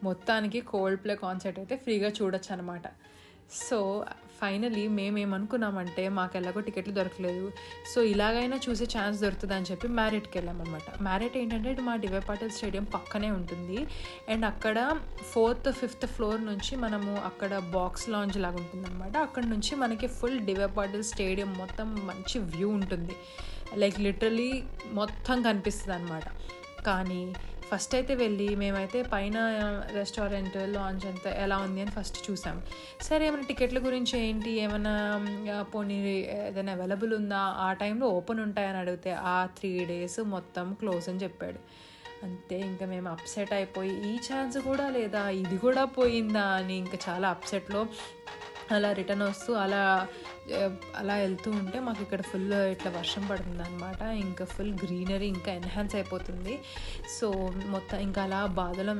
మొత్తానికి cold play concert అయితే ఫ్రీగా చూడొచ్చు అనమాట. సో ఫైనలీ మేమేమనుకున్నామంటే మాకు ఎలాగో టికెట్లు దొరకలేదు, సో ఇలాగైనా చూసే ఛాన్స్ దొరుకుతుంది అని చెప్పి మ్యారెట్కి వెళ్ళామన్నమాట. మ్యారెట్ ఏంటంటే ఇటు మా డివై పాటిల్ స్టేడియం పక్కనే ఉంటుంది. అండ్ అక్కడ 4th 5th ఫ్లోర్ నుంచి మనము అక్కడ బాక్స్ లాంజ్ లాగా ఉంటుందన్నమాట. అక్కడ నుంచి మనకి ఫుల్ డివై పాటిల్ స్టేడియం మొత్తం మంచి వ్యూ ఉంటుంది, లైక్ లిటరలీ మొత్తం కనిపిస్తుంది అనమాట. కానీ ఫస్ట్ అయితే వెళ్ళి మేమైతే పైన రెస్టారెంట్ లాంచ్ అంతా ఎలా ఉంది అని ఫస్ట్ చూసాం. సరే ఏమైనా టికెట్ల గురించి ఏంటి, ఏమైనా పోనీ ఏదైనా అవైలబుల్ ఉందా, ఆ టైంలో ఓపెన్ ఉంటాయని అడిగితే ఆ 3 days మొత్తం క్లోజ్ అని చెప్పాడు. అంతే, ఇంకా మేము అప్సెట్ అయిపోయి ఈ ఛాన్స్ కూడా లేదా, ఇది కూడా పోయిందా అని ఇంకా చాలా అప్సెట్లో అలా రిటర్న్ వస్తూ అలా వెళ్తూ ఉంటే మాకు ఇక్కడ ఫుల్ ఇట్లా వర్షం పడుతుంది అనమాట. ఇంకా ఫుల్ గ్రీనరీ ఇంకా ఎన్హాన్స్ అయిపోతుంది. సో మొత్తం ఇంకా అలా బాధలో